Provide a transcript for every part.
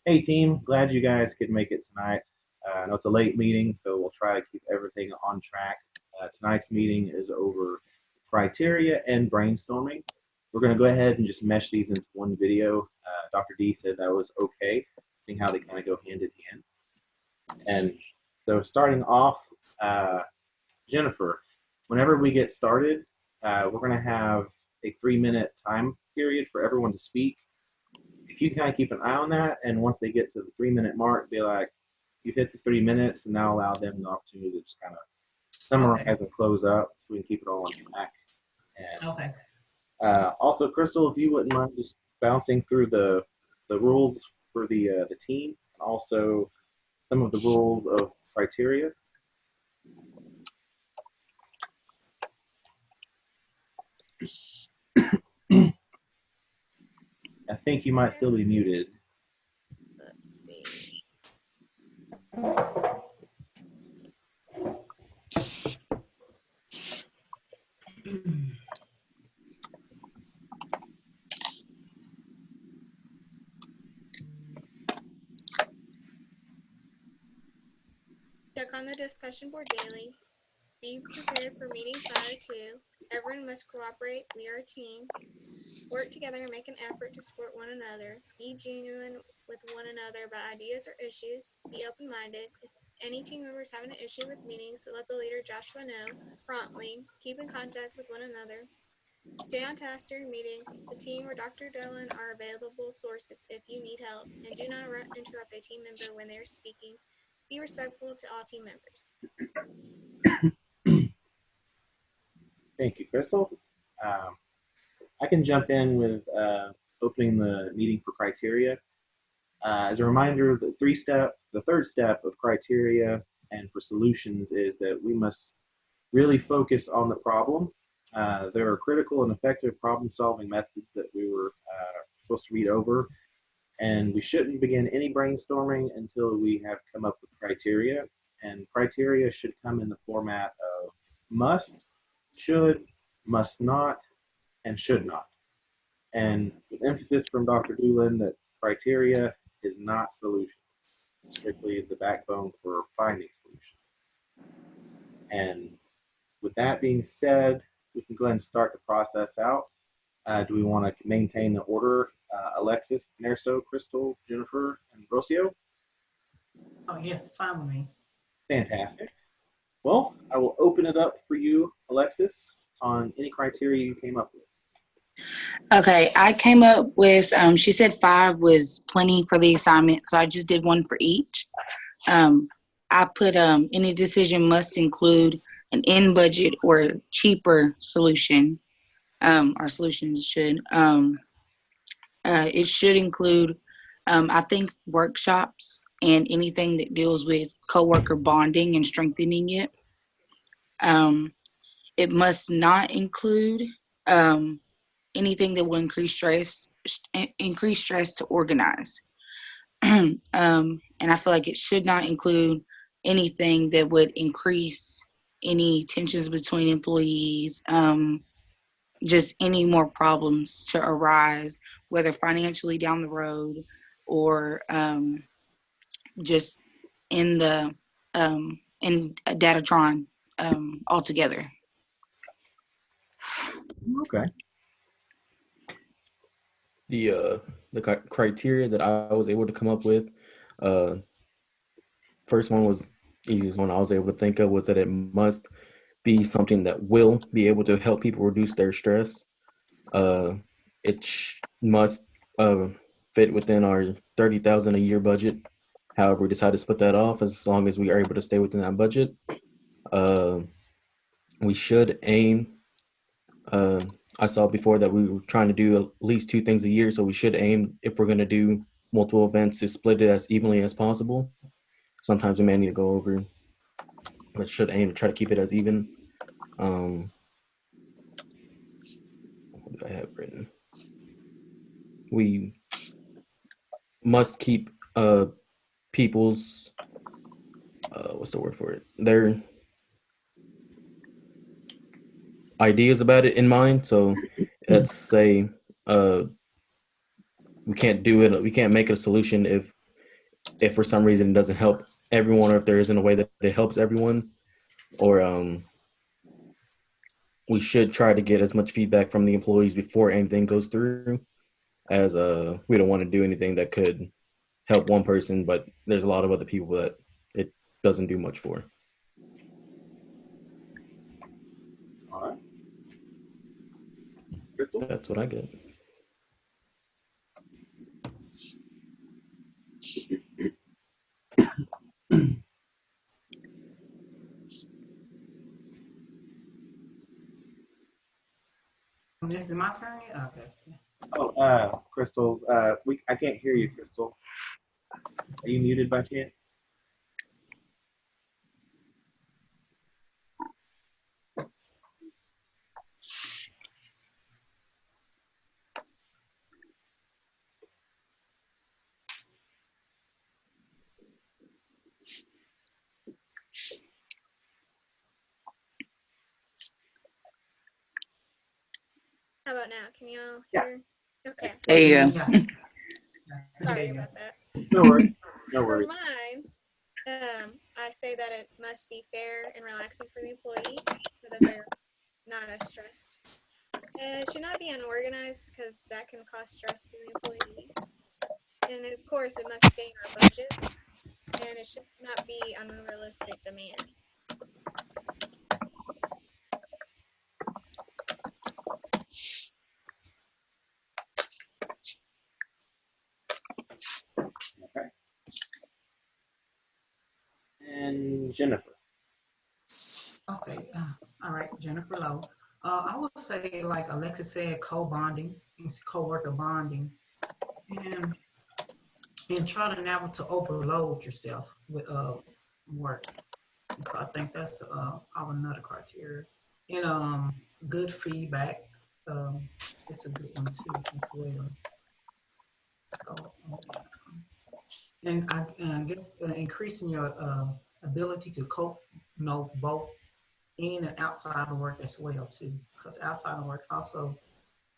Hey team, glad you guys could make it tonight. I know it's a late meeting, so we'll try to keep everything on track. Tonight's meeting is over criteria and brainstorming. We're going to go ahead and just mesh these into one video. Dr. D said that was okay, seeing how they kind of go hand in hand. And so starting off, uh, Jennifer, whenever we get started, we're going to have a 3-minute time period for everyone to speak. If you kind of keep an eye on that, and once they get to the 3-minute mark, be like, you hit the 3 minutes, and now allow them the opportunity to just kind of summarize Okay. and close up so we can keep it all on track. And Okay. also, Crystal, if you wouldn't mind just bouncing through the rules for the team, and also some of the rules of criteria. I think you might still be muted. Let's see. Check on the discussion board daily. Be prepared for meeting prior to. Everyone must cooperate. We are a team. Work together and make an effort to support one another. Be genuine with one another about ideas or issues. Be open-minded. If any team members have an issue with meetings, let the leader Joshua know promptly. Keep in contact with one another. Stay on task during meetings. The team or Dr. Dillon are available sources if you need help, and do not interrupt a team member when they are speaking. Be respectful to all team members. Thank you, Crystal. Um, I can jump in with opening the meeting for criteria. As a reminder, the third step of criteria and for solutions is that we must really focus on the problem. There are critical and effective problem-solving methods that we were supposed to read over, and we shouldn't begin any brainstorming until we have come up with criteria. And criteria should come in the format of must, should, must not, and should not. And with emphasis from Dr. Doolin that criteria is not solutions, strictly the backbone for finding solutions. And with that being said, we can go ahead and start the process out. Do we want to maintain the order? Alexis, Nerso, Crystal, Jennifer, and Rocio? Oh, yes, it's fine with me. Fantastic. Well, I will open it up for you, Alexis, on any criteria you came up with. Okay, I came up with, she said 5 was plenty for the assignment, so I just did one for each. Um, I put any decision must include an in budget or cheaper solution. Our solutions should. It should include, I think, workshops and anything that deals with coworker bonding and strengthening it. Um, it must not include anything that will increase stress to organize. And I feel like it should not include anything that would increase any tensions between employees, just any more problems to arise, whether financially down the road or just in the in Datatron altogether. Okay. The criteria that I was able to come up with, uh, first one was easiest one I was able to think of was that it must be something that will be able to help people reduce their stress. Uh, it must uh, fit within our 30,000 a year budget. However, we decide to split that off as long as we are able to stay within that budget. Uh, we should aim. I saw before that we were trying to do at least 2 things a year, so we should aim, if we're going to do multiple events, to split it as evenly as possible. Sometimes we may need to go over, but should aim to try to keep it as even. What do I have written? We must keep people's what's the word for it? Their ideas about it in mind. So let's say we can't do it. We can't make a solution if if for some reason it doesn't help everyone, or if there isn't a way that it helps everyone, or we should try to get as much feedback from the employees before anything goes through, as we don't want to do anything that could help one person, but there's a lot of other people that it doesn't do much for. All right. Crystal? That's what I get. Is it my turn? Oh, yes. Oh, Crystal, I can't hear you, Crystal. Are you muted by chance? How about now? Can y'all Yeah. hear? Okay. There you go. Yeah. Sorry Yeah. about that. No worries. No For worries. mine, I say that it must be fair and relaxing for the employee so that they're not as stressed. And it should not be unorganized because that can cause stress to the employees. And of course, it must stay in our budget and it should not be an unrealistic demand. Okay. And Jennifer. Okay. All right, Jennifer Lowe. I would say, like Alexis said, co-bonding, co-worker bonding, and try to never to overload yourself with work. And so I think that's another criteria. And good feedback. It's a good one too as well. So and I guess increasing your ability to cope, both in and outside of work as well too. Because outside of work also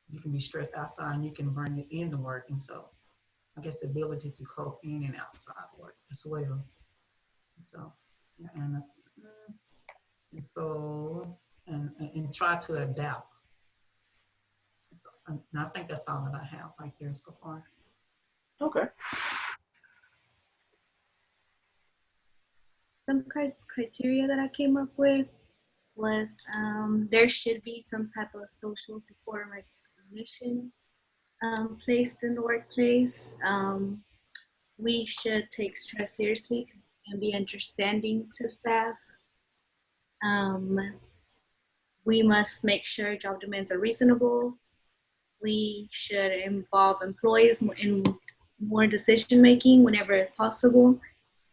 you can be stressed outside and you can bring it into work. And so I guess the ability to cope in and outside of work as well. So and and so and try to adapt. So, and I think that's all that I have right there so far. Okay. Some criteria that I came up with was there should be some type of social support and recognition placed in the workplace. We should take stress seriously and be understanding to staff. Um, we must make sure job demands are reasonable. We should involve employees in more decision making whenever possible.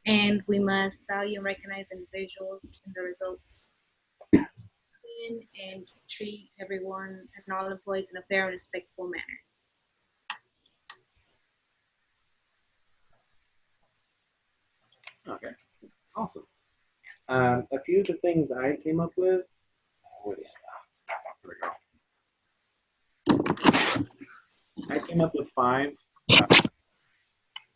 And we must value and recognize individuals and the results and treat everyone and all employees in a fair and respectful manner. Okay. Awesome. A few of the things I came up with. Where is it? Here we go. I came up with 5.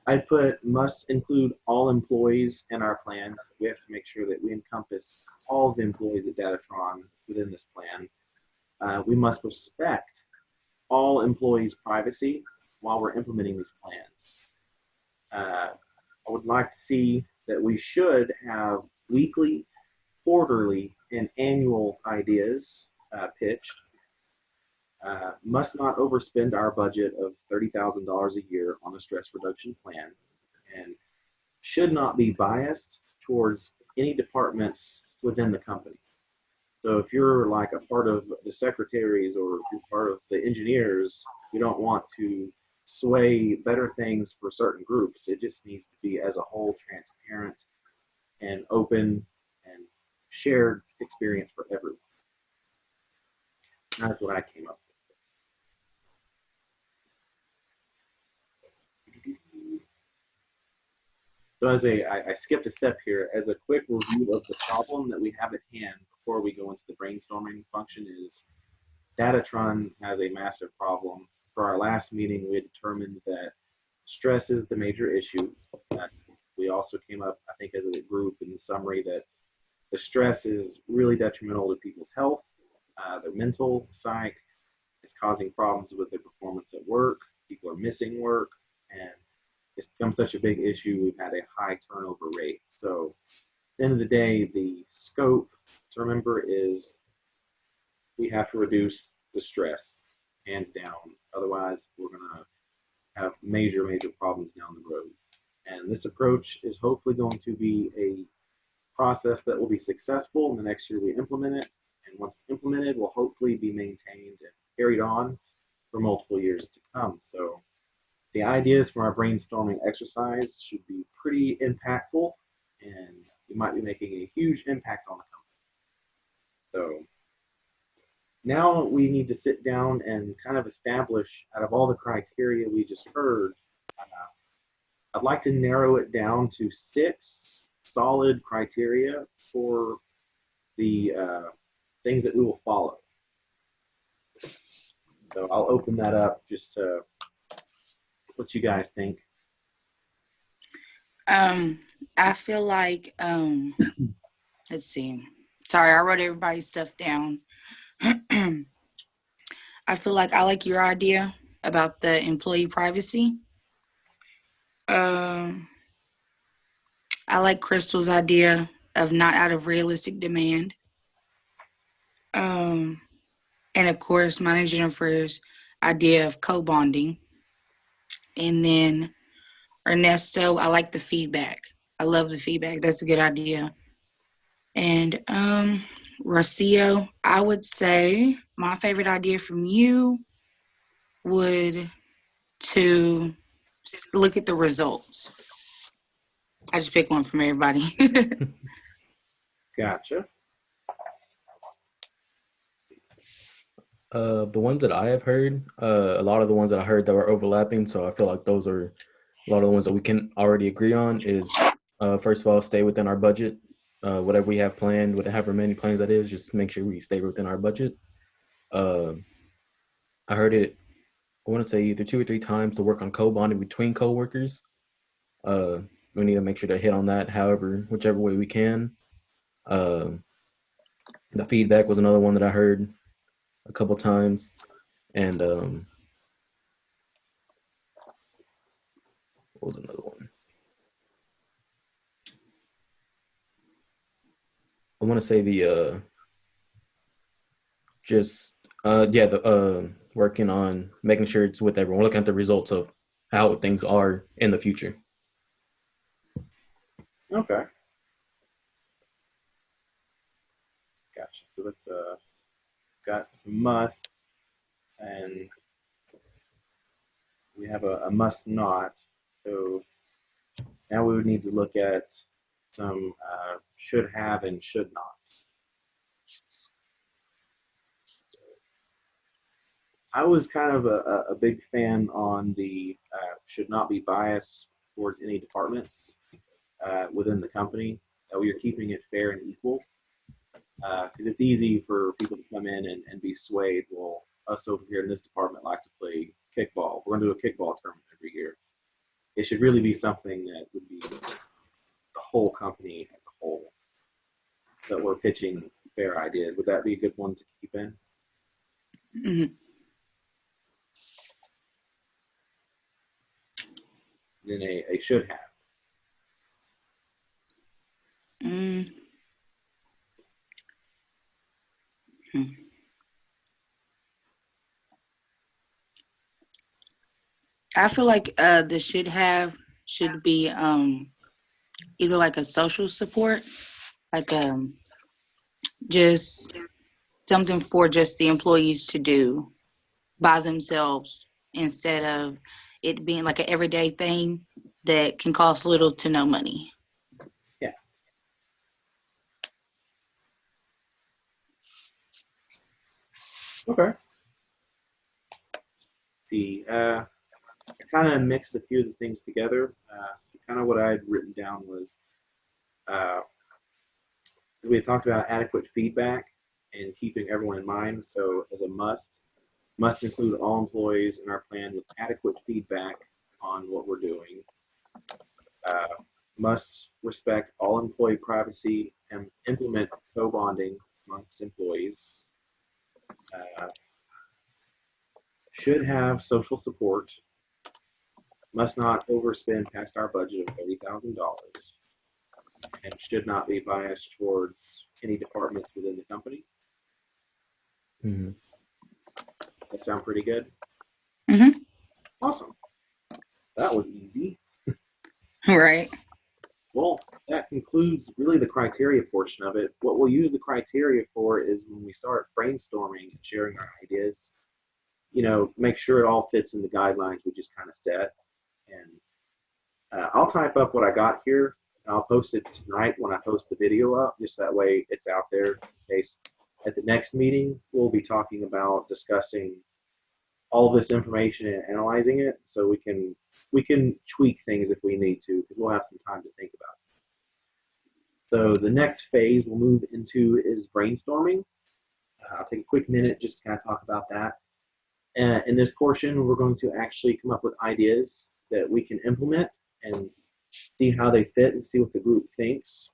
I put must include all employees in our plans. We have to make sure that we encompass all of the employees at Datatron within this plan. We must respect all employees' privacy while we're implementing these plans. I would like to see that we should have weekly, quarterly, and annual ideas pitched. Must not overspend our budget of $30,000 a year on a stress reduction plan, and should not be biased towards any departments within the company. So if you're like a part of the secretaries or you're part of the engineers, you don't want to sway better things for certain groups. It just needs to be as a whole transparent and open and shared experience for everyone. That's what I came up with. So I skipped a step here. As a quick review of the problem that we have at hand before we go into the brainstorming function is Datatron has a massive problem. For our last meeting, we had determined that stress is the major issue. we also came up, I think, as a group in the summary that the stress is really detrimental to people's health, their mental, psych. It's causing problems with their performance at work. People are missing work, and it's become such a big issue. We've had a high turnover rate. So at the end of the day, the scope to remember is we have to reduce the stress, hands down. Otherwise, we're going to have major, major problems down the road. And this approach is hopefully going to be a process that will be successful in the next year we implement it. And once it's implemented, will hopefully be maintained and carried on for multiple years to come. So the ideas from our brainstorming exercise should be pretty impactful, and we might be making a huge impact on the company. So now we need to sit down and kind of establish, out of all the criteria we just heard, I'd like to narrow it down to 6 solid criteria for the things that we will follow. So I'll open that up just to what you guys think. I feel like, let's see. Sorry, I wrote everybody's stuff down. I feel like I like your idea about the employee privacy. I like Crystal's idea of not out of realistic demand. And of course, mine and Jennifer's idea of co-bonding. And then Ernesto, I like the feedback. I love the feedback. That's a good idea. And Rocio, I would say my favorite idea from you would to look at the results. I just picked one from everybody. Gotcha. The ones that I have heard, a lot of the ones that I heard that were overlapping, so I feel like those are a lot of the ones that we can already agree on is, first of all, stay within our budget. Whatever we have planned, whatever many plans that is, just make sure we stay within our budget. I heard it, I want to say either 2 or 3 times to work on co-bonding between coworkers. We need to make sure to hit on that, whichever way we can. The feedback was another one that I heard a couple times. And what was another one? I want to say the working on making sure it's with everyone. We're looking at the results of how things are in the future. Okay. Gotcha. So let's got some must, and we have a must not. So now we would need to look at some should have and should not. I was kind of a big fan on the should not be biased towards any departments within the company. We are keeping it fair and equal. Because it's easy for people to come in and be swayed. Well, us over here in this department like to play kickball. We're going to do a kickball tournament every year. It should really be something that would be the whole company as a whole that we're pitching fair ideas. Would that be a good one to keep in? Mm-hmm. Then a should have. I feel like the should be either like a social support, like just something for just the employees to do by themselves instead of it being like an everyday thing that can cost little to no money. Yeah. Okay. See, I kind of mixed a few of the things together. So kind of what I had written down was we had talked about adequate feedback and keeping everyone in mind. So as a must include all employees in our plan with adequate feedback on what we're doing. must respect all employee privacy and implement co-bonding amongst employees, should have social support, must not overspend past our budget of $30,000, and should not be biased towards any departments within the company. Mm-hmm. That sound pretty good? Mm-hmm. Awesome. That was easy. Right. Well, that concludes really the criteria portion of it. What we'll use the criteria for is when we start brainstorming and sharing our ideas, make sure it all fits in the guidelines we just kind of set. And I'll type up what I got here. And I'll post it tonight when I post the video up, just that way it's out there in case at the next meeting we'll be talking about discussing all this information and analyzing it, so we can tweak things if we need to, because we'll have some time to think about it. So the next phase we'll move into is brainstorming. I'll take a quick minute just to kind of talk about that. In this portion, we're going to actually come up with ideas that we can implement and see how they fit and see what the group thinks.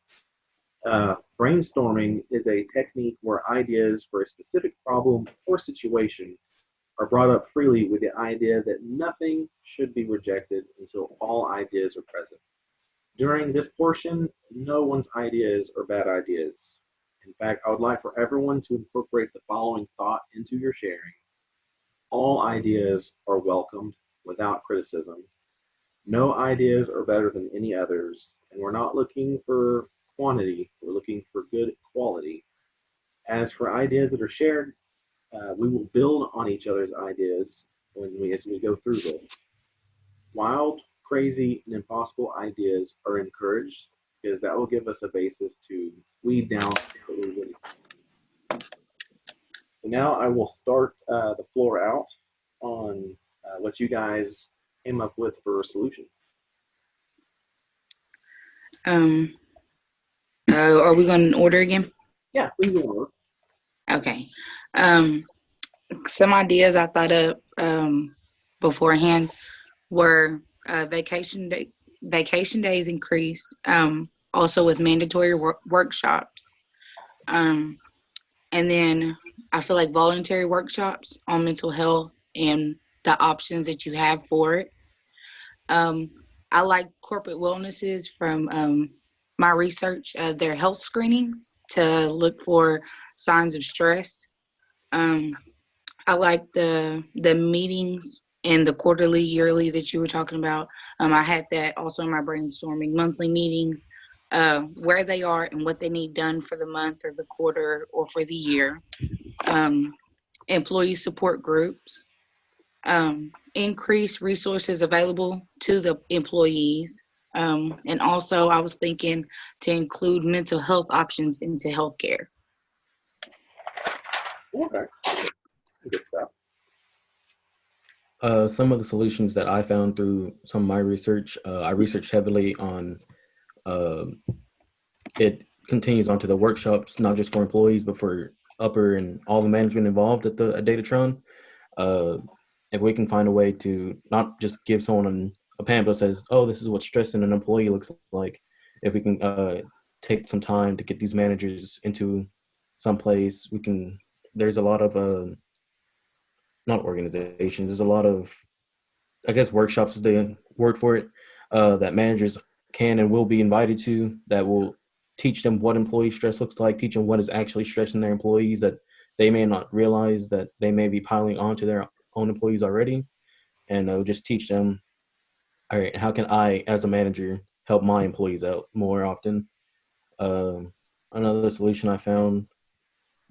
Brainstorming is a technique where ideas for a specific problem or situation are brought up freely with the idea that nothing should be rejected until all ideas are present. During this portion, no one's ideas are bad ideas. In fact, I would like for everyone to incorporate the following thought into your sharing. All ideas are welcomed without criticism. No ideas are better than any others, and we're not looking for quantity, we're looking for good quality. As for ideas that are shared, we will build on each other's ideas as we go through this. Wild, crazy, and impossible ideas are encouraged because that will give us a basis to weed down what we really. So now I will start the floor out on what you guys came up with for solutions. Are we going in order again? Yeah, please go on. Okay. Some ideas I thought of beforehand were vacation days increased. Also with mandatory workshops. And then I feel like voluntary workshops on mental health and the options that you have for it. I like corporate wellnesses from my research, their health screenings to look for signs of stress. I like the meetings and the quarterly, yearly that you were talking about. I had that also in my brainstorming, monthly meetings, where they are and what they need done for the month or the quarter or for the year. Employee support groups, increase resources available to the employees. And also I was thinking to include mental health options into healthcare. Okay, good stuff. Some of the solutions that I found through some of my research, I researched heavily on it continues onto the workshops, not just for employees, but for upper and all the management involved at Datatron. If we can find a way to not just give someone a pamphlet that says, oh, this is what stressing an employee looks like. If we can take some time to get these managers into some place, there's a lot of, not organizations, there's a lot of, I guess workshops is the word for it, that managers can and will be invited to, that will teach them what employee stress looks like, teach them what is actually stressing their employees that they may not realize that they may be piling onto their own employees already. And it'll just teach them, all right, how can I, as a manager, help my employees out more often? Another solution I found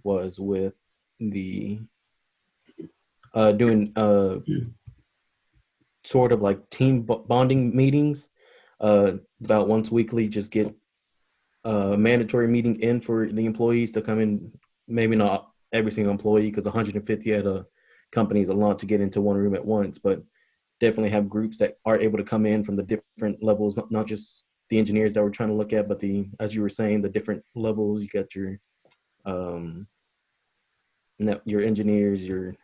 was with the doing sort of like team bonding meetings, about once weekly, just get a mandatory meeting in for the employees to come in. Maybe not every single employee, because 150 at a company is a lot to get into one room at once, but definitely have groups that are able to come in from the different levels, not just the engineers that we're trying to look at, but as you were saying, the different levels. You got your engineers, your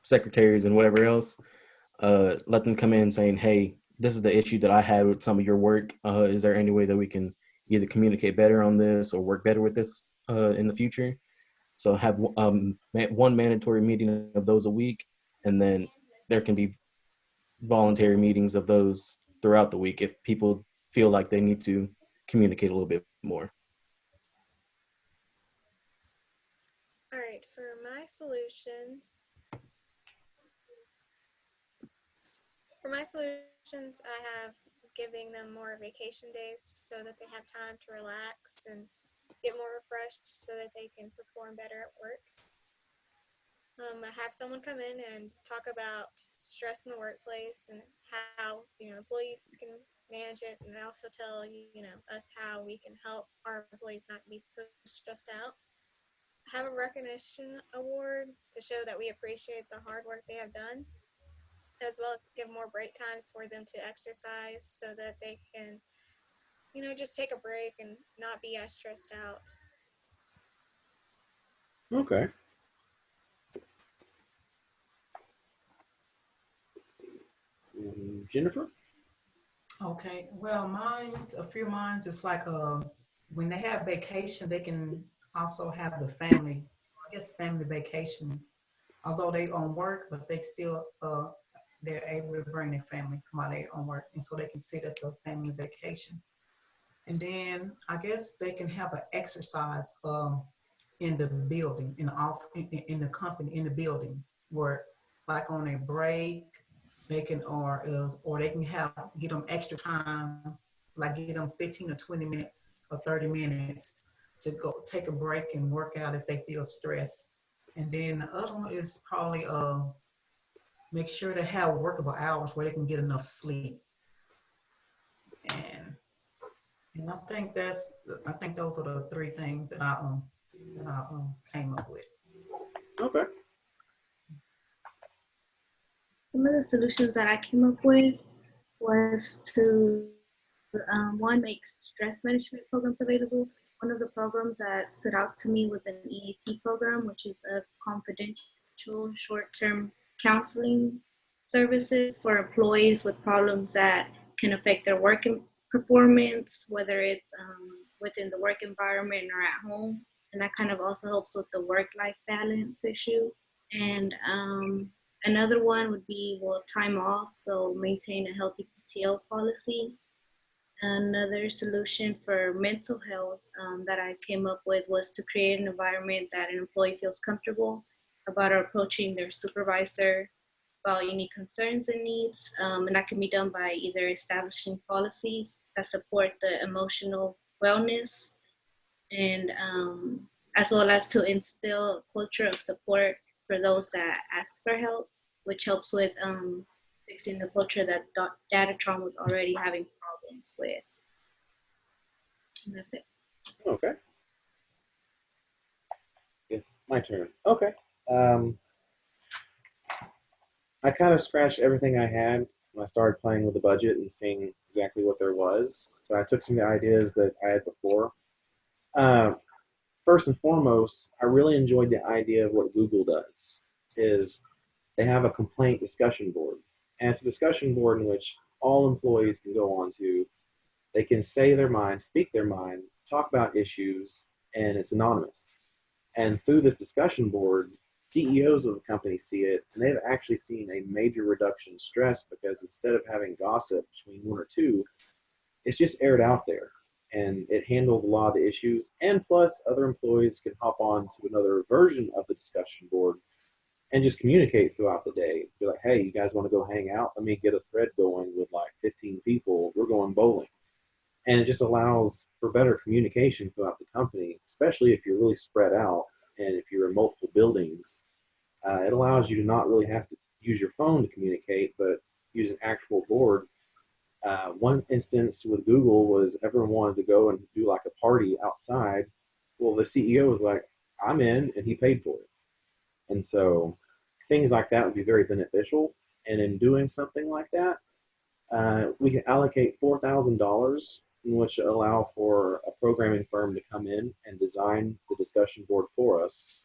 secretaries and whatever else. Let them come in saying, hey, this is the issue that I had with some of your work. Is there any way that we can either communicate better on this or work better with this in the future? So have one mandatory meeting of those a week, and then there can be voluntary meetings of those throughout the week if people feel like they need to communicate a little bit more. All right, for my solutions, I have giving them more vacation days so that they have time to relax and get more refreshed so that they can perform better at work. I have someone come in and talk about stress in the workplace and how employees can manage it, and also tell us how we can help our employees not be so stressed out. Have a recognition award to show that we appreciate the hard work they have done, as well as give more break times for them to exercise so that they can just take a break and not be as stressed out. Okay. Jennifer? Okay, well, a few mine's is like when they have vacation, they can also have the family, I guess family vacations. Although they on work, but they still they're able to bring their family while they on work, and so they can see that's a family vacation. And then I guess they can have an exercise in the building, in the in the company, in the building, where like on a break, they can or they can have get them extra time, like get them 15 or 20 minutes or 30 minutes to go take a break and work out if they feel stressed. And then the other one is probably make sure they have workable hours where they can get enough sleep. And and I think those are the three things that I came up with. Okay. Some of the solutions that I came up with was to one, make stress management programs available. One of the programs that stood out to me was an EAP program, which is a confidential short-term counseling services for employees with problems that can affect their work performance, whether it's within the work environment or at home. And that kind of also helps with the work-life balance issue. And another one would be, well, time off, so maintain a healthy PTO policy. Another solution for mental health that I came up with was to create an environment that an employee feels comfortable about approaching their supervisor about any concerns and needs. And that can be done by either establishing policies that support the emotional wellness and as well as to instill a culture of support for those that ask for help, which helps with fixing the culture that data trauma was already having problems with. And that's it. Okay. It's my turn. Okay. Um, I kind of scratched everything I had when I started playing with the budget and seeing exactly what there was. So I took some of the ideas that I had before. Uh, First and foremost, I really enjoyed the idea of what Google does. Is they have a complaint discussion board, and it's a discussion board in which all employees can go on to. They can say their mind, speak their mind, talk about issues, and it's anonymous. And through this discussion board, CEOs of the company see it, and they've actually seen a major reduction in stress because instead of having gossip between one or two, it's just aired out there. And it handles a lot of the issues. And plus, other employees can hop on to another version of the discussion board and just communicate throughout the day. Be like, hey, you guys want to go hang out? Let me get a thread going with like 15 people. We're going bowling. And it just allows for better communication throughout the company, especially if you're really spread out and if you're in multiple buildings. It allows you to not really have to use your phone to communicate, but use an actual board. One instance with Google was everyone wanted to go and do like a party outside. Well, the CEO was like, I'm in, and he paid for it. And so things like that would be very beneficial. And in doing something like that, we can allocate $4,000, in which allow for a programming firm to come in and design the discussion board for us,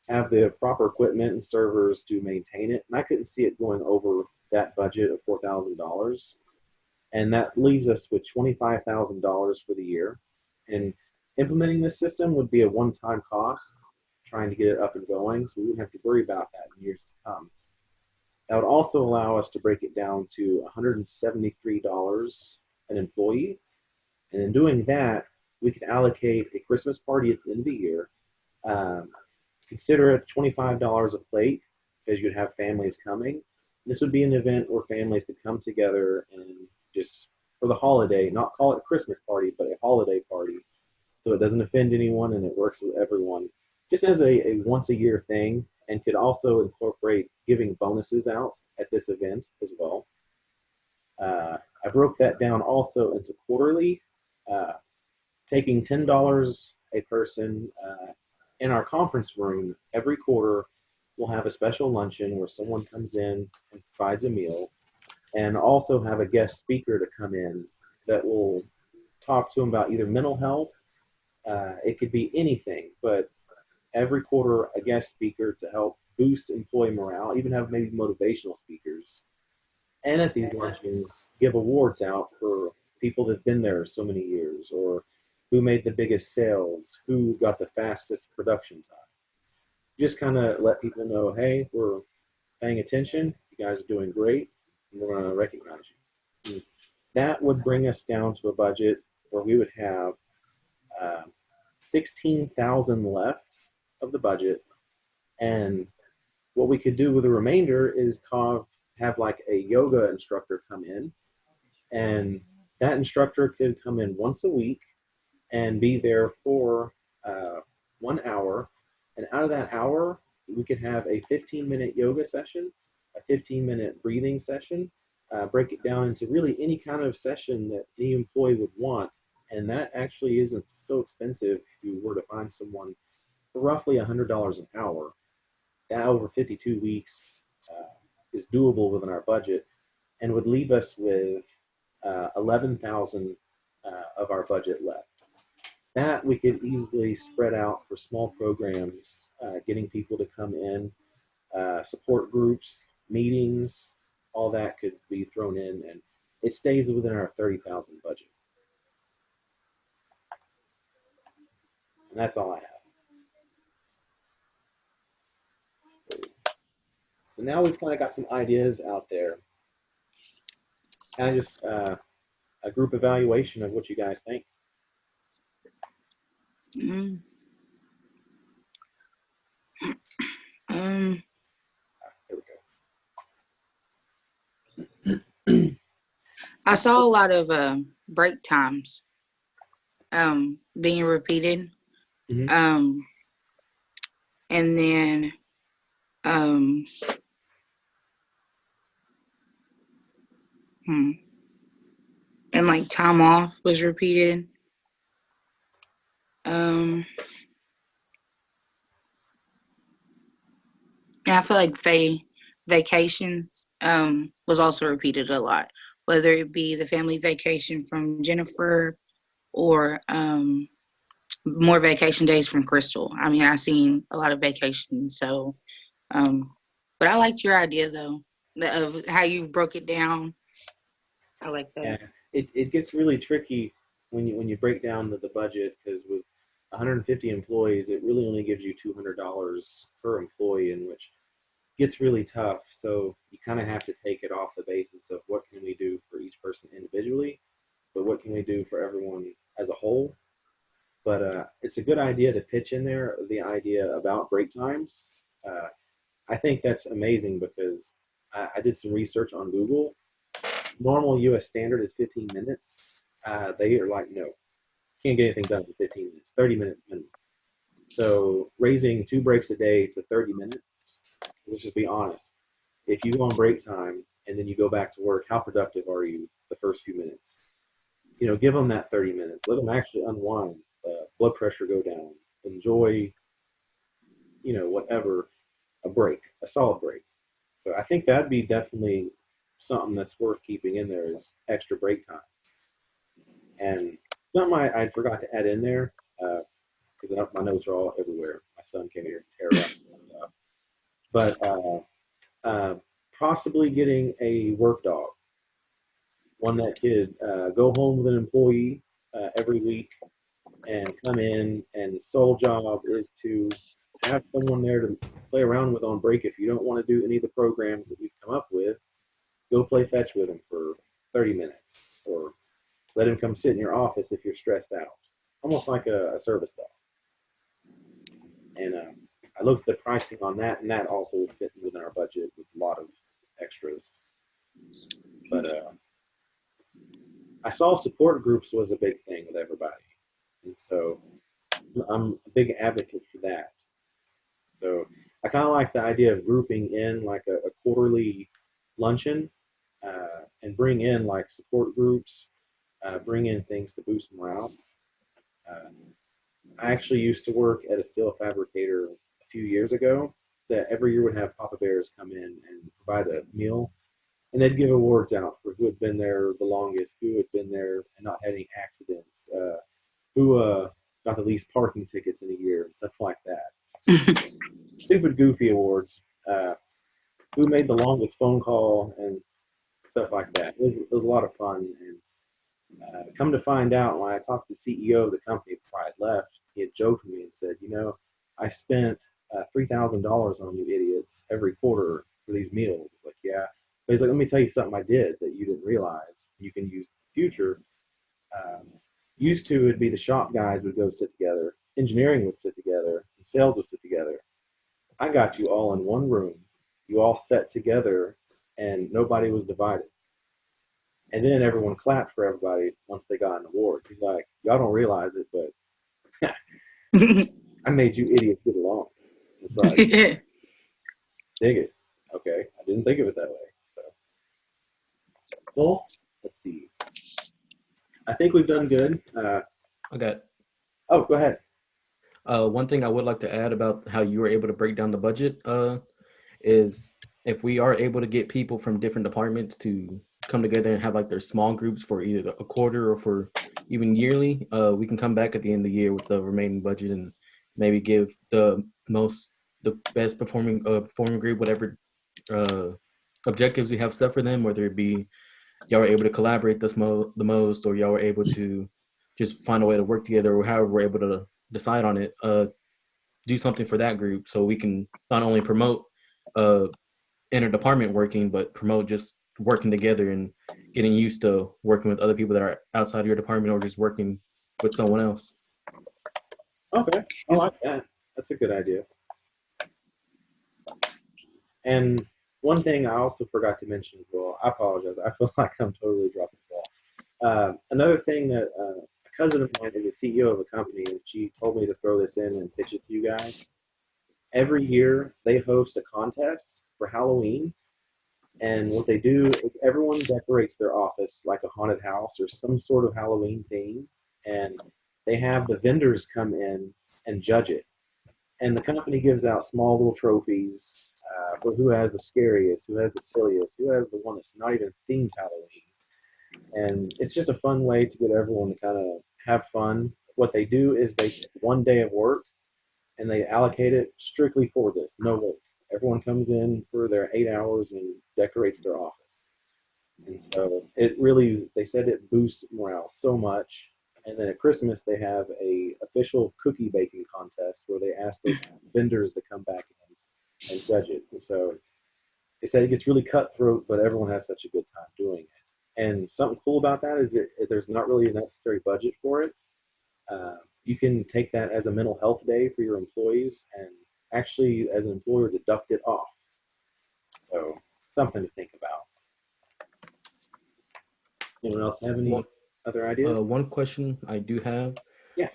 have the proper equipment and servers to maintain it. And I couldn't see it going over that budget of $4,000. And that leaves us with $25,000 for the year. And implementing this system would be a one-time cost, trying to get it up and going, so we wouldn't have to worry about that in years to come. That would also allow us to break it down to $173 an employee. And in doing that, we could allocate a Christmas party at the end of the year. Um, Consider it $25 a plate because you'd have families coming. This would be an event where families could come together and just for the holiday, not call it a Christmas party, but a holiday party. So it doesn't offend anyone and it works with everyone. Just as a once a year thing, and could also incorporate giving bonuses out at this event as well. I broke that down also into quarterly, uh, taking $10 a person in our conference room every quarter. We'll have a special luncheon where someone comes in and provides a meal, and also have a guest speaker to come in that will talk to them about either mental health. It could be anything, but every quarter a guest speaker to help boost employee morale, even have maybe motivational speakers. And at these luncheons, give awards out for people that have been there so many years, or who made the biggest sales, who got the fastest production time. Just kind of let people know, hey, we're paying attention, you guys are doing great, and we're going to recognize you. And that would bring us down to a budget where we would have uh, 16,000 left of the budget, and what we could do with the remainder is have like a yoga instructor come in, and that instructor could come in once a week and be there for 1 hour. And out of that hour, we could have a 15-minute yoga session, a 15-minute breathing session, break it down into really any kind of session that any employee would want. And that actually isn't so expensive if you were to find someone for roughly $100 an hour. That over 52 weeks is doable within our budget and would leave us with 11,000 of our budget left. That we could easily spread out for small programs, getting people to come in, support groups, meetings, all that could be thrown in, and it stays within our 30,000 budget. And that's all I have. So now we've kind of got some ideas out there. Kind of just a group evaluation of what you guys think. Mm. Um, Here we go. I saw a lot of break times being repeated. Mhm. And then and like time off was repeated. And I feel like vacations was also repeated a lot, whether it be the family vacation from Jennifer or more vacation days from Crystal. I mean, I've seen a lot of vacations, so but I liked your idea though, of how you broke it down. I like that. Yeah, it gets really tricky when you break down the budget because with 150 employees, it really only gives you $200 per employee, in which gets really tough. So you kind of have to take it off the basis of what can we do for each person individually, but what can we do for everyone as a whole. But it's a good idea to pitch in there the idea about break times. Uh, I think that's amazing because I did some research on Google. Normal U.S. standard is 15 minutes. They are like, no, can't get anything done in 15 minutes, 30 minutes minimum. So raising 2 breaks a day to 30 minutes, let's just be honest. If you go on break time and then you go back to work, how productive are you the first few minutes? Give them that 30 minutes. Let them actually unwind, blood pressure go down, enjoy, whatever, a break, a solid break. So I think that'd be definitely something that's worth keeping in there is extra break time. And something I forgot to add in there, because my notes are all everywhere. My son came here to tear up stuff. But possibly getting a work dog. one that could go home with an employee every week and come in, and the sole job is to have someone there to play around with on break. If you don't want to do any of the programs that we've come up with, go play fetch with him for 30 minutes, or let him come sit in your office if you're stressed out, almost like a service dog. And I looked at the pricing on that, and that also would fit within our budget with a lot of extras. But I saw support groups was a big thing with everybody, and so I'm a big advocate for that. So I kind of like the idea of grouping in like a quarterly luncheon, and bring in like support groups, bring in things to boost morale. Uh, I actually used to work at a steel fabricator a few years ago that every year would have Papa Bears come in and provide a meal, and they'd give awards out for who had been there the longest, who had been there and not had any accidents, who got the least parking tickets in a year, and stuff like that. Stupid, goofy awards. Who made the longest phone call and stuff like that. It was a lot of fun. And come to find out, when I talked to the CEO of the company before I had left, he had joked with me and said, I spent $3,000 on you idiots every quarter for these meals. It's like, yeah. But he's like, let me tell you something I did that you didn't realize you can use in the future. Um, Used to, it'd be the shop guys would go sit together, engineering would sit together, and sales would sit together. I got you all in one room. You all sat together, and nobody was divided. And then everyone clapped for everybody once they got an award. He's like, y'all don't realize it, but I made you idiots get along. It's like, dig it. Okay, I didn't think of it that way. So, well, let's see. I think we've done good. I got Oh, go ahead. one thing I would like to add about how you were able to break down the budget is if we are able to get people from different departments to come together and have like their small groups for either a quarter or for even yearly, we can come back at the end of the year with the remaining budget and maybe give the best performing group whatever uh, objectives we have set for them, whether it be y'all were able to collaborate the most, or y'all were able to just find a way to work together, or however we're able to decide on it. Do something for that group so we can not only promote uh, interdepartment working, but promote just working together and getting used to working with other people that are outside of your department or just working with someone else. Okay, I like that. That's a good idea. And one thing I also forgot to mention as well, I apologize. I feel like I'm totally dropping the ball. Another thing that a cousin of mine is the CEO of a company, and she told me to throw this in and pitch it to you guys. Every year, they host a contest for Halloween. And what they do is everyone decorates their office like a haunted house or some sort of Halloween theme. And they have the vendors come in and judge it. And the company gives out small little trophies for who has the scariest, who has the silliest, who has the one that's not even themed Halloween. And it's just a fun way to get everyone to kind of have fun. What they do is they take one day of work and they allocate it strictly for this, no work. Everyone comes in for their 8 hours and decorates their office. And so it really, they said it boosts morale so much. And then at Christmas, they have a official cookie baking contest where they ask those vendors to come back and judge it. And so they said it gets really cutthroat, but everyone has such a good time doing it. And something cool about that is that there's not really a necessary budget for it. You can take that as a mental health day for your employees and actually, as an employer, deduct it off. So, something to think about. Anyone else have any One, other ideas? one question I do have, Yeah.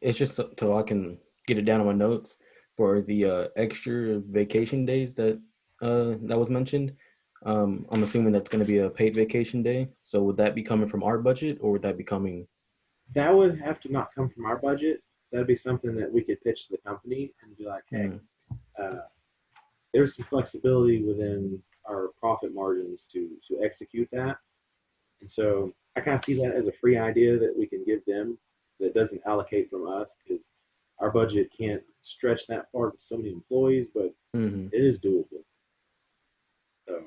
it's just so I can get it down on my notes for the extra vacation days that was mentioned. I'm assuming that's going to be a paid vacation day. So would that be coming from our budget, or would that be coming? That would have to not come from our budget. That'd be something that we could pitch to the company and be like, hey, Hmm. uh, there's some flexibility within our profit margins to execute that. And so I kind of see that as a free idea that we can give them that doesn't allocate from us, because our budget can't stretch that far with so many employees, but Hmm. it is doable. So,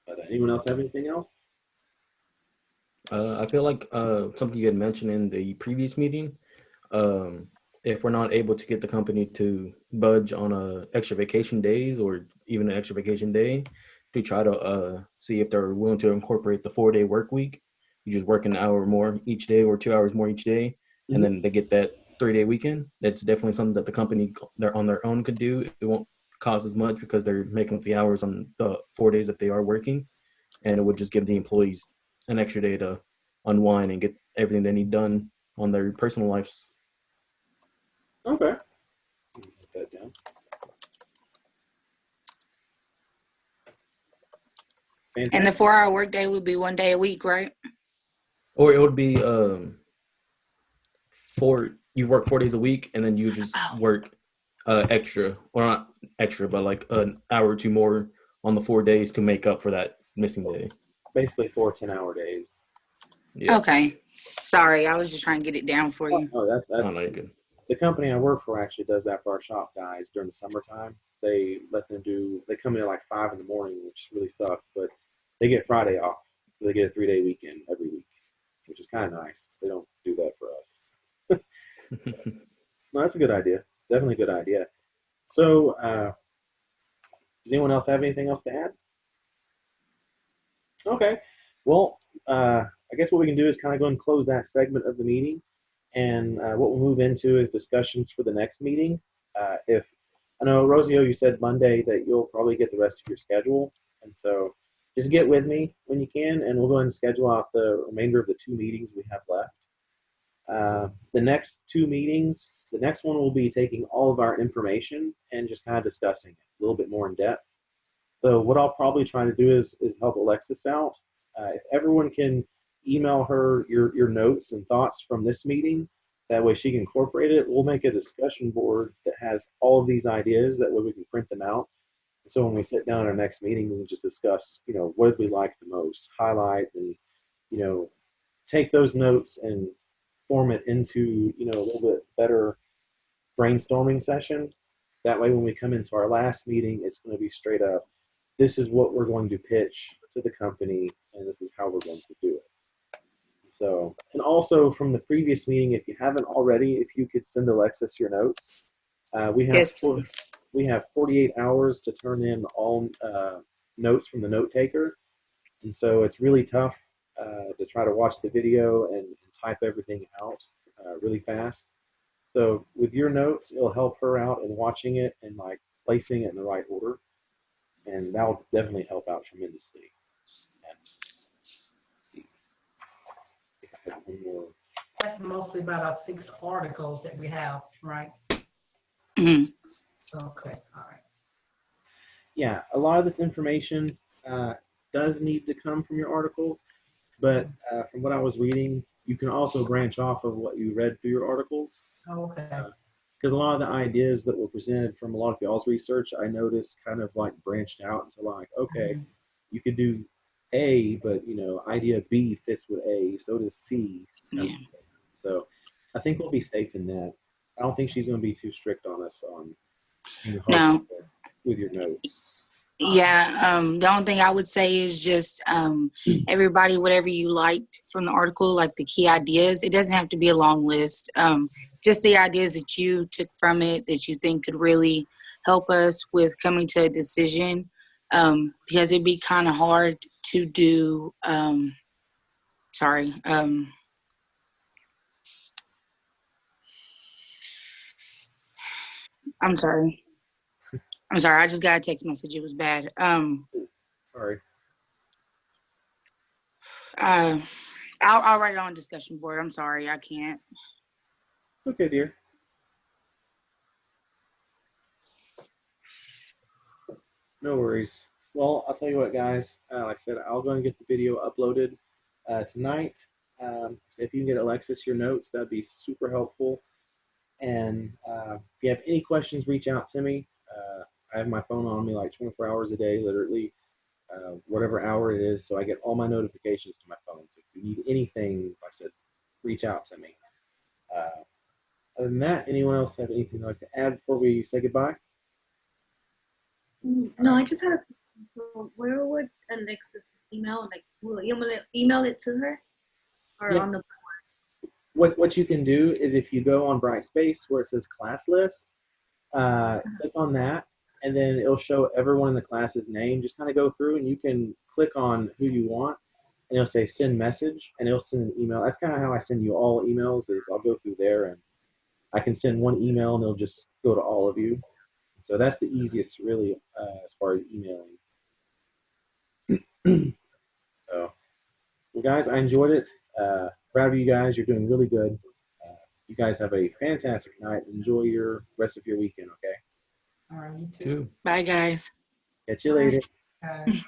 but anyone else have anything else? I feel like something you had mentioned in the previous meeting, um, if we're not able to get the company to budge on extra vacation days or even an extra vacation day, to try to see if they're willing to incorporate the 4-day work week. You just work an hour more each day or 2 hours more each day, and Mhm. then they get that 3-day weekend. That's definitely something that the company they're on their own could do. It won't cost as much because they're making up the hours on the 4 days that they are working, and it would just give the employees an extra day to unwind and get everything they need done on their personal lives. Okay. Put that down. And the Fantastic. 4-hour workday would be 1 day a week, right? Or it would be you work 4 days a week and then you just Oh, work extra, or not extra, but like an hour or two more on the 4 days to make up for that missing day. Basically 4 10-hour days. Yeah. okay. Sorry, I was just trying to get it down for Oh, you. no, that's Oh no, you're good. the company I work for actually does that for our shop guys during the summertime. They come in at like 5 in the morning, which really sucks, but they get Friday off. So they get a 3-day weekend every week, which is kind of nice. They don't do that for us. No, that's a good idea. Definitely a good idea. So, does anyone else have anything else to add? Okay. Well, I guess what we can do is kind of go and close that segment of the meeting. And what we'll move into is discussions for the next meeting. If I know, Rosio, you said Monday that you'll probably get the rest of your schedule. And so just get with me when you can, and we'll go ahead and schedule out the remainder of the 2 meetings we have left. The next 2 meetings, the next one will be taking all of our information and just kind of discussing it a little bit more in depth. So what I'll probably try to do is help Alexis out. If everyone can email her your notes and thoughts from this meeting, that way she can incorporate it. We'll make a discussion board that has all of these ideas. That way we can print them out. So when we sit down at our next meeting, we can just discuss, what did we like the most, highlight, and you know, take those notes and form it into, a little bit better brainstorming session. That way, when we come into our last meeting, it's going to be straight up. This is what we're going to pitch to the company, and this is how we're going to do it. So, and also from the previous meeting, if you haven't already, if you could send Alexis your notes, we have Yes, please. 48 hours to turn in all notes from the note taker, and so it's really tough to try to watch the video and type everything out really fast. So with your notes, it'll help her out in watching it and like placing it in the right order, and that'll definitely help out tremendously. And if I have one more. That's mostly about our 6 articles that we have, right? hmm Okay, all right. Yeah, a lot of this information uh, does need to come from your articles, but from what I was reading, you can also branch off of what you read through your articles. Okay. Because a lot of the ideas that were presented from a lot of y'all's research, I noticed kind of like branched out into like, okay, Mhm. you could do A, but idea B fits with A, so does C. Kind of Yeah. thing. So I think we'll be safe in that. I don't think she's going to be too strict on us on being hard No. with your notes. Yeah. The only thing I would say is just everybody, whatever you liked from the article, like the key ideas. It doesn't have to be a long list. Just the ideas that you took from it that you think could really help us with coming to a decision. Because it'd be kind of hard to do. Sorry. I'm sorry. I'm sorry. I just got a text message. It was bad. Sorry. Uh, I'll write it on discussion board. I'm sorry. I can't. Okay, dear. No worries. Well, I'll tell you what, guys. Like I said, I'll go and get the video uploaded tonight. So if you can get Alexis your notes, that'd be super helpful. And if you have any questions, reach out to me. I have my phone on me like 24 hours a day, literally, whatever hour it is. So I get all my notifications to my phone. So if you need anything, like I said, reach out to me. Uh, Other than that, anyone else have anything they'd like to add before we say goodbye? No, I just had a. Where would Alexis email? Like, will you email it to her? or Yeah. on the What you can do is if you go on Brightspace where it says class list, click on that, and then it'll show everyone in the class's name. Just kind of go through, and you can click on who you want, and it'll say send message, and it'll send an email. That's kind of how I send you all emails. Is I'll go through there, and I can send one email, and it'll just go to all of you. So that's the easiest, really, as far as emailing. So, well, guys, I enjoyed it. Proud of you guys. You're doing really good. You guys have a fantastic night. Enjoy your rest of your weekend. Okay. All right, you too. Two. Bye, guys. Catch you later. Guys.